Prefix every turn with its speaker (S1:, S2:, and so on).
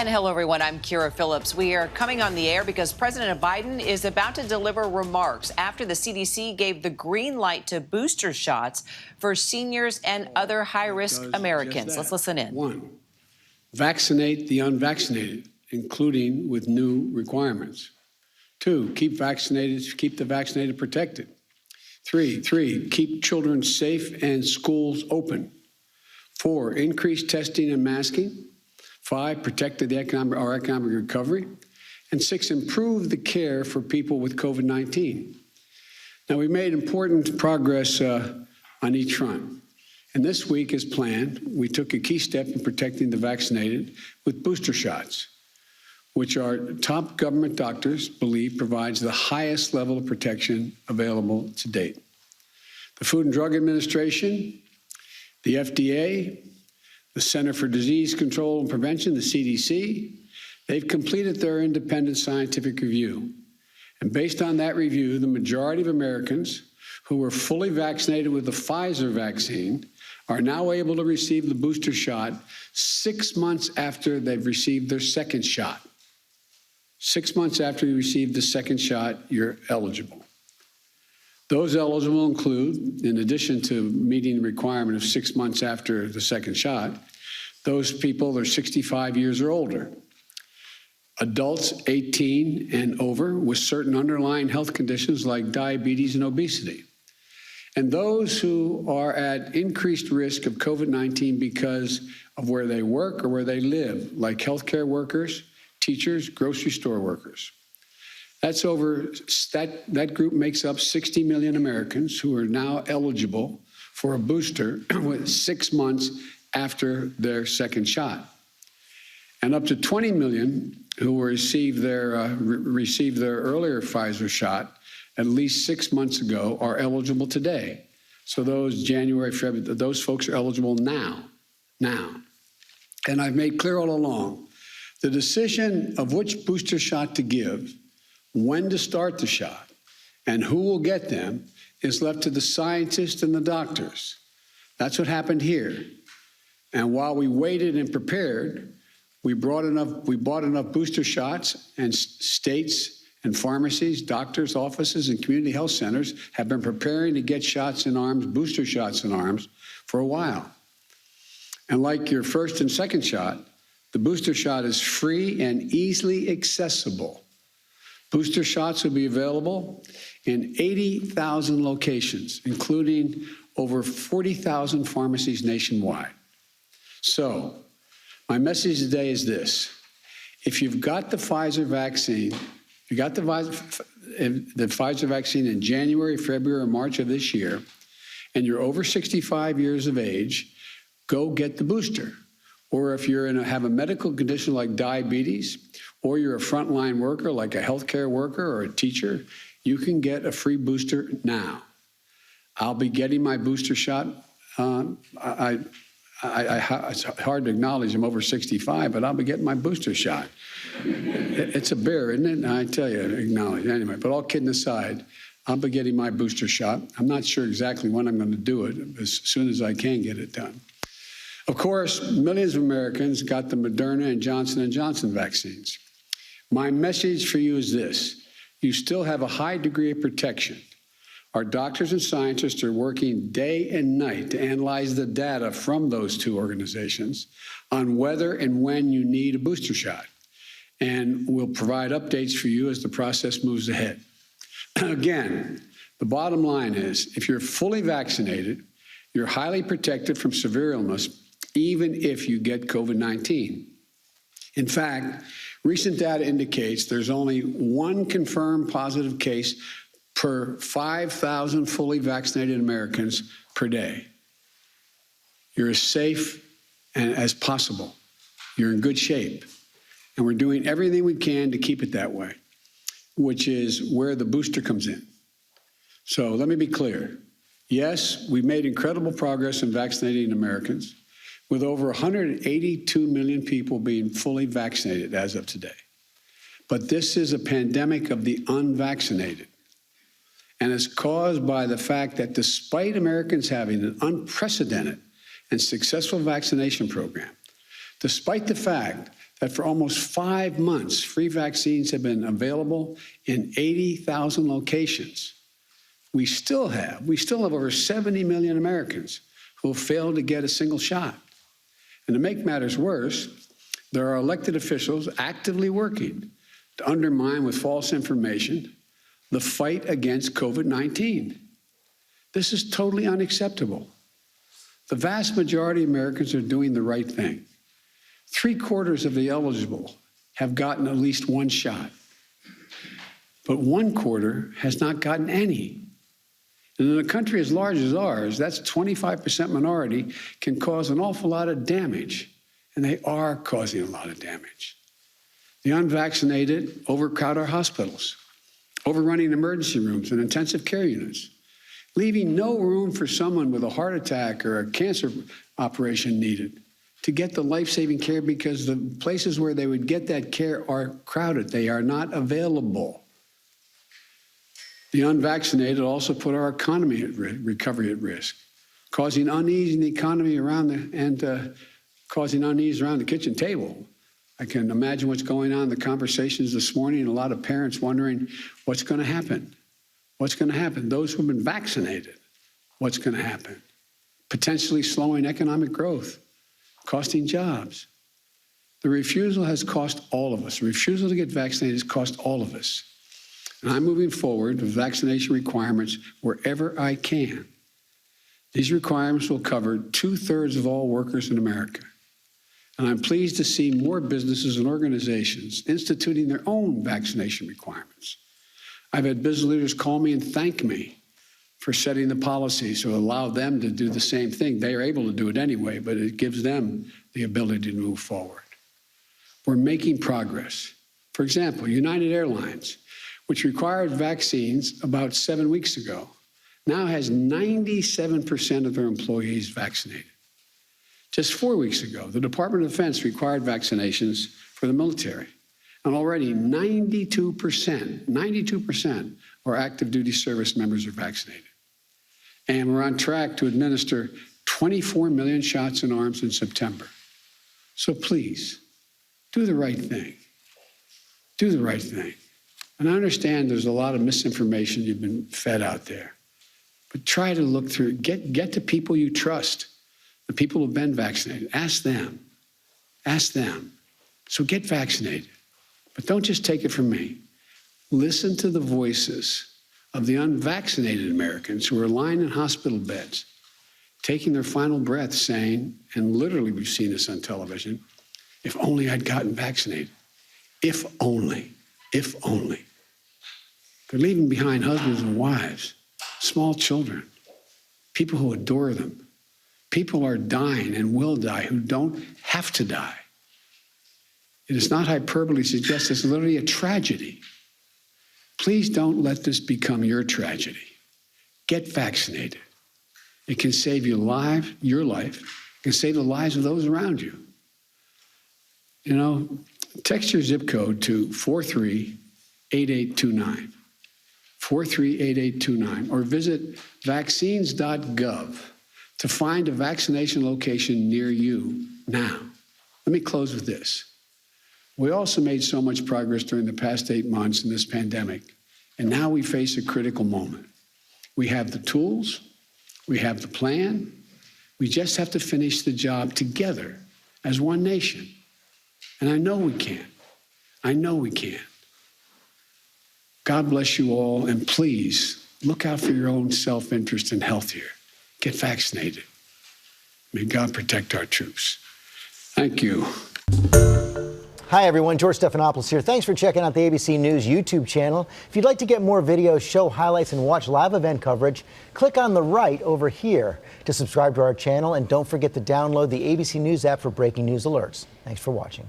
S1: And hello, everyone. I'm Kira Phillips. We are coming on the air because President Biden is about to deliver remarks after the CDC gave the green light to booster shots for seniors and other high-risk Americans. Let's listen in.
S2: 1, vaccinate the unvaccinated, including with new requirements. 2, keep the vaccinated protected. 3, keep children safe and schools open. 4, increase testing and masking. 5, protect our economic recovery. And 6, improve the care for people with COVID-19. Now, we made important progress on each front. And this week, as planned, we took a key step in protecting the vaccinated with booster shots, which our top government doctors believe provides the highest level of protection available to date. The Food and Drug Administration, the FDA, the Center for Disease Control and Prevention, the CDC, they've completed their independent scientific review. And based on that review, the majority of Americans who were fully vaccinated with the Pfizer vaccine are now able to receive the booster shot 6 months after they've received their second shot. 6 months after you receive the second shot, you're eligible. Those eligible include, in addition to meeting the requirement of 6 months after the second shot, those people are 65 years or older, adults 18 and over with certain underlying health conditions like diabetes and obesity, and those who are at increased risk of COVID-19 because of where they work or where they live, like healthcare workers, teachers, grocery store workers. That group makes up 60 million Americans who are now eligible for a booster with 6 months after their second shot. And up to 20 million who received their earlier Pfizer shot at least 6 months ago are eligible today. So those February, those folks are eligible now. And I've made clear all along, the decision of which booster shot to give, when to start the shot, and who will get them is left to the scientists and the doctors. That's what happened here. And while we waited and prepared, we bought enough booster shots, and states and pharmacies, doctors' offices, and community health centers have been preparing to get shots in arms, booster shots in arms, for a while. And like your first and second shot, the booster shot is free and easily accessible. Booster shots will be available in 80,000 locations, including over 40,000 pharmacies nationwide. So, my message today is this. If you've got the Pfizer vaccine, you got the Pfizer vaccine in January, February, or March of this year, and you're over 65 years of age, go get the booster. Or if you're have a medical condition like diabetes, or you're a frontline worker like a healthcare worker or a teacher, you can get a free booster now. I'll be getting my booster shot. It's hard to acknowledge I'm over 65, but I'll be getting my booster shot. It's a bear, isn't it? I tell you, acknowledge anyway. But all kidding aside, I'll be getting my booster shot. I'm not sure exactly when I'm going to do it, as soon as I can get it done. Of course, millions of Americans got the Moderna and Johnson & Johnson vaccines. My message for you is this. You still have a high degree of protection. Our doctors and scientists are working day and night to analyze the data from those two organizations on whether and when you need a booster shot. And we'll provide updates for you as the process moves ahead. Again, the bottom line is, if you're fully vaccinated, you're highly protected from severe illness, even if you get COVID-19. In fact, recent data indicates there's only one confirmed positive case per 5,000 fully vaccinated Americans per day. You're as safe as possible. You're in good shape. And we're doing everything we can to keep it that way, which is where the booster comes in. So let me be clear. Yes, we've made incredible progress in vaccinating Americans, with over 182 million people being fully vaccinated as of today. But this is a pandemic of the unvaccinated. And it's caused by the fact that despite Americans having an unprecedented and successful vaccination program, despite the fact that for almost 5 months, free vaccines have been available in 80,000 locations. We still have over 70 million Americans who have failed to get a single shot. And to make matters worse, there are elected officials actively working to undermine with false information the fight against COVID-19. This is totally unacceptable. The vast majority of Americans are doing the right thing. 3/4 of the eligible have gotten at least one shot, but 1/4 has not gotten any. And in a country as large as ours, that's 25% minority, can cause an awful lot of damage, and they are causing a lot of damage. The unvaccinated overcrowd our hospitals, overrunning emergency rooms and intensive care units, leaving no room for someone with a heart attack or a cancer operation needed to get the life-saving care because the places where they would get that care are crowded. They are not available. The unvaccinated also put our economy at recovery at risk, causing unease in the economy causing unease around the kitchen table. I can imagine what's going on in the conversations this morning, and a lot of parents wondering what's going to happen. What's going to happen? Those who have been vaccinated, what's going to happen? Potentially slowing economic growth, costing jobs. The refusal has cost all of us. The refusal to get vaccinated has cost all of us. And I'm moving forward with vaccination requirements wherever I can. These requirements will cover 2/3 of all workers in America. And I'm pleased to see more businesses and organizations instituting their own vaccination requirements. I've had business leaders call me and thank me for setting the policies to allow them to do the same thing. They are able to do it anyway, but it gives them the ability to move forward. We're making progress. For example, United Airlines, which required vaccines about 7 weeks ago, now has 97% of their employees vaccinated. Just 4 weeks ago, the Department of Defense required vaccinations for the military, and already 92% of our active duty service members are vaccinated. And we're on track to administer 24 million shots in arms in September. So please, do the right thing. Do the right thing. And I understand there's a lot of misinformation you've been fed out there, but try to look through, get to people you trust, the people who've been vaccinated. Ask them. Ask them. So get vaccinated. But don't just take it from me. Listen to the voices of the unvaccinated Americans who are lying in hospital beds, taking their final breath, saying, and literally we've seen this on television, if only I'd gotten vaccinated. If only. If only. They're leaving behind husbands and wives, small children, people who adore them. People are dying and will die who don't have to die. It is not hyperbole to suggest it's literally a tragedy. Please don't let this become your tragedy. Get vaccinated. It can save your life. It can save the lives of those around you. You know, text your zip code to 438829, 438829, or visit vaccines.gov to find a vaccination location near you now. Let me close with this. We also made so much progress during the past 8 months in this pandemic, and now we face a critical moment. We have the tools, we have the plan, we just have to finish the job together as one nation. And I know we can. I know we can. God bless you all, and please look out for your own self-interest and health here. Get vaccinated. May God protect our troops. Thank you.
S3: Hi, everyone. George Stephanopoulos here. Thanks for checking out the ABC News YouTube channel. If you'd like to get more videos, show highlights, and watch live event coverage, click on the right over here to subscribe to our channel. And don't forget to download the ABC News app for breaking news alerts. Thanks for watching.